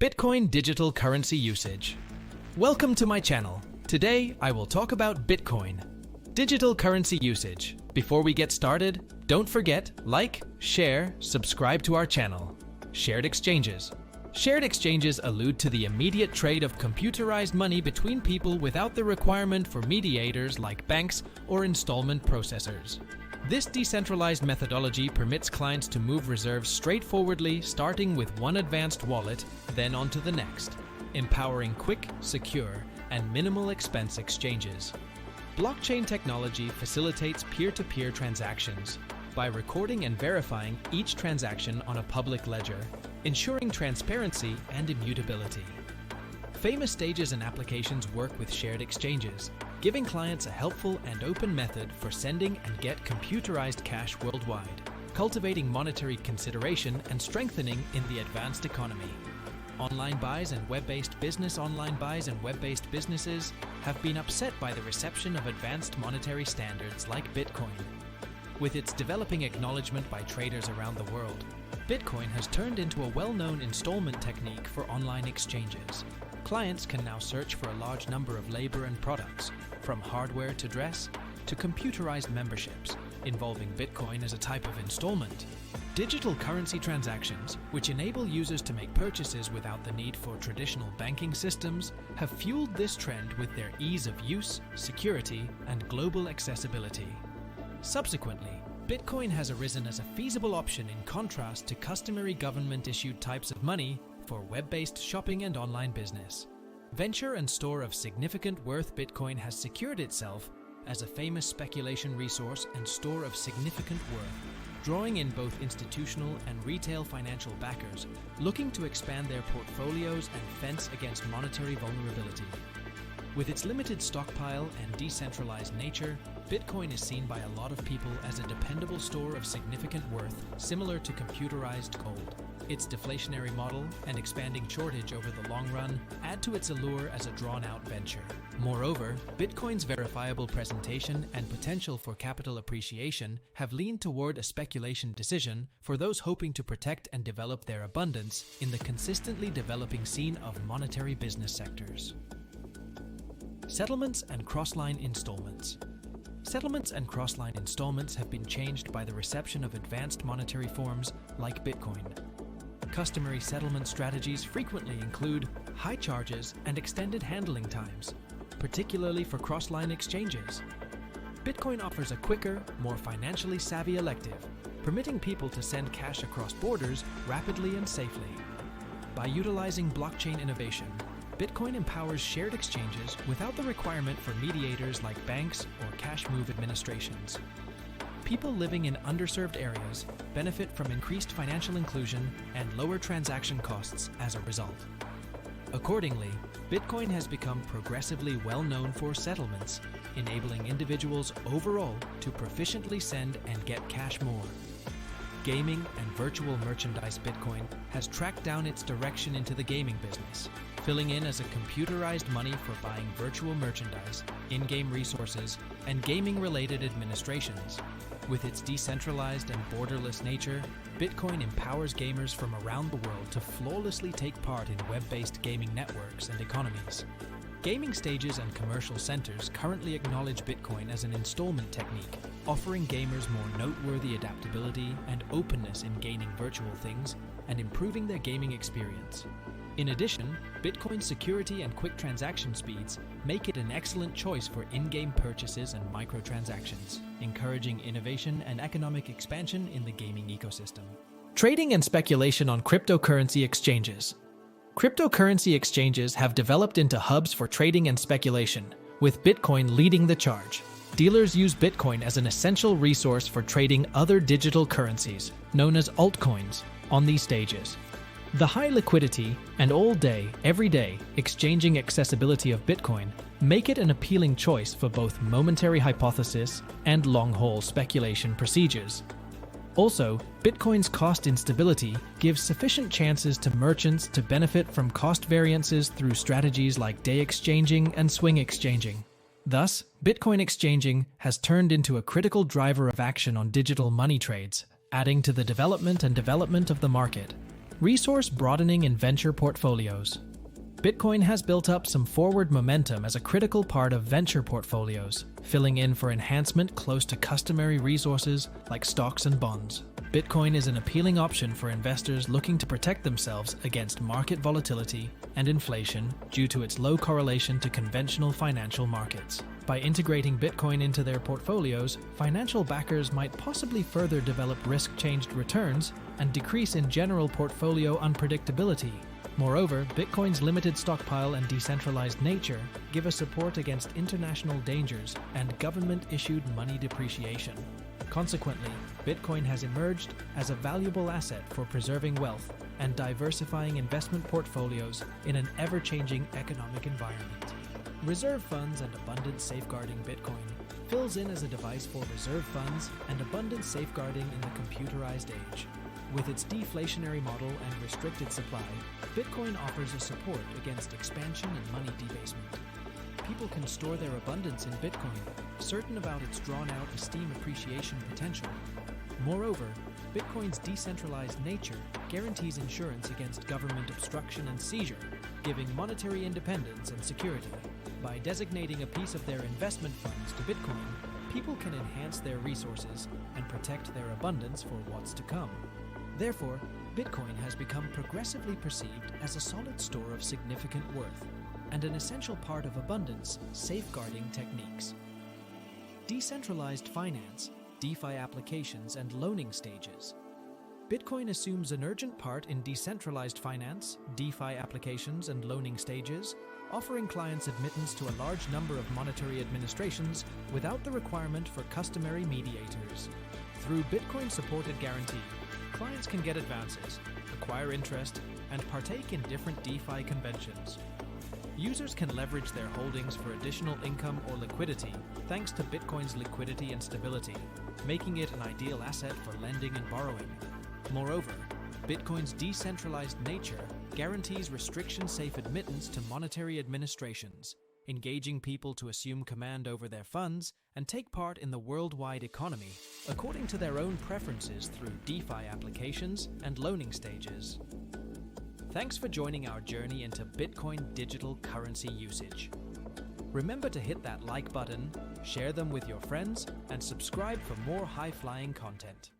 Bitcoin digital currency usage. Welcome to my channel. Today, I will talk about Bitcoin. Digital currency usage. Before we get started, don't forget, like, share, subscribe to our channel. Shared exchanges. Shared exchanges allude to the immediate trade of computerized money between people without the requirement for mediators like banks or installment processors. This decentralized methodology permits clients to move reserves straightforwardly, starting with one advanced wallet, then onto the next, empowering quick, secure, and minimal expense exchanges. Blockchain technology facilitates peer-to-peer transactions by recording and verifying each transaction on a public ledger, ensuring transparency and immutability. Famous stages and applications work with shared exchanges, giving clients a helpful and open method for sending and get computerized cash worldwide, cultivating monetary consideration and strengthening in the advanced economy. Online buys and web-based businesses have been upset by the reception of advanced monetary standards like Bitcoin. With its developing acknowledgement by traders around the world, Bitcoin has turned into a well-known installment technique for online exchanges. Clients can now search for a large number of labor and products, from hardware to dress, to computerized memberships, involving Bitcoin as a type of installment. Digital currency transactions, which enable users to make purchases without the need for traditional banking systems, have fueled this trend with their ease of use, security, and global accessibility. Subsequently, Bitcoin has arisen as a feasible option in contrast to customary government-issued types of money for web-based shopping and online business. Venture and store of significant worth, Bitcoin has secured itself as a famous speculation resource and store of significant worth, drawing in both institutional and retail financial backers looking to expand their portfolios and fence against monetary vulnerability. With its limited stockpile and decentralized nature, Bitcoin is seen by a lot of people as a dependable store of significant worth, similar to computerized gold. Its deflationary model and expanding shortage over the long run add to its allure as a drawn-out venture. Moreover, Bitcoin's verifiable presentation and potential for capital appreciation have leaned toward a speculation decision for those hoping to protect and develop their abundance in the consistently developing scene of monetary business sectors. Settlements and cross-line installments. Settlements and cross-line installments have been changed by the reception of advanced monetary forms like Bitcoin. Customary settlement strategies frequently include high charges and extended handling times, particularly for cross-line exchanges. Bitcoin offers a quicker, more financially savvy elective, permitting people to send cash across borders rapidly and safely. By utilizing blockchain innovation, Bitcoin empowers shared exchanges without the requirement for mediators like banks or cash move administrations. People living in underserved areas benefit from increased financial inclusion and lower transaction costs as a result. Accordingly, Bitcoin has become progressively well known for settlements, enabling individuals overall to proficiently send and get cash more. Gaming and virtual merchandise. Bitcoin has tracked down its direction into the gaming business, filling in as a computerized money for buying virtual merchandise, in-game resources, and gaming-related administrations. With its decentralized and borderless nature, Bitcoin empowers gamers from around the world to flawlessly take part in web-based gaming networks and economies. Gaming stages and commercial centers currently acknowledge Bitcoin as an installment technique, offering gamers more noteworthy adaptability and openness in gaining virtual things and improving their gaming experience. In addition, Bitcoin's security and quick transaction speeds make it an excellent choice for in-game purchases and microtransactions, encouraging innovation and economic expansion in the gaming ecosystem. Trading and speculation on cryptocurrency exchanges. Cryptocurrency exchanges have developed into hubs for trading and speculation, with Bitcoin leading the charge. Dealers use Bitcoin as an essential resource for trading other digital currencies, known as altcoins, on these stages. The high liquidity and all-day, everyday exchanging accessibility of Bitcoin make it an appealing choice for both momentary hypothesis and long-haul speculation procedures. Also, Bitcoin's cost instability gives sufficient chances to merchants to benefit from cost variances through strategies like day exchanging and swing exchanging. Thus, Bitcoin exchanging has turned into a critical driver of action on digital money trades, adding to the development of the market. Resource broadening in venture portfolios. Bitcoin has built up some forward momentum as a critical part of venture portfolios, filling in for enhancement close to customary resources like stocks and bonds. Bitcoin is an appealing option for investors looking to protect themselves against market volatility and inflation due to its low correlation to conventional financial markets. By integrating Bitcoin into their portfolios, financial backers might possibly further develop risk-changed returns and decrease in general portfolio unpredictability. Moreover, Bitcoin's limited stockpile and decentralized nature give a support against international dangers and government-issued money depreciation. Consequently, Bitcoin has emerged as a valuable asset for preserving wealth and diversifying investment portfolios in an ever-changing economic environment. Reserve funds and abundance safeguarding. Bitcoin fills in as a device for reserve funds and abundance safeguarding in the computerized age. With its deflationary model and restricted supply, Bitcoin offers a support against expansion and money debasement. People can store their abundance in Bitcoin, certain about its drawn-out esteem appreciation potential. Moreover, Bitcoin's decentralized nature guarantees insurance against government obstruction and seizure, giving monetary independence and security. By designating a piece of their investment funds to Bitcoin, people can enhance their resources and protect their abundance for what's to come. Therefore, Bitcoin has become progressively perceived as a solid store of significant worth and an essential part of abundance safeguarding techniques. Decentralized finance, DeFi applications, and loaning stages. Bitcoin assumes an urgent part in decentralized finance, DeFi applications, and loaning stages, offering clients admittance to a large number of monetary administrations without the requirement for customary mediators. Through Bitcoin-supported guarantee, clients can get advances, acquire interest, and partake in different DeFi conventions. Users can leverage their holdings for additional income or liquidity thanks to Bitcoin's liquidity and stability, making it an ideal asset for lending and borrowing. Moreover, Bitcoin's decentralized nature guarantees restriction-safe admittance to monetary administrations, engaging people to assume command over their funds and take part in the worldwide economy according to their own preferences through DeFi applications and loaning stages. Thanks for joining our journey into Bitcoin digital currency usage. Remember to hit that like button, share them with your friends, and subscribe for more high-flying content.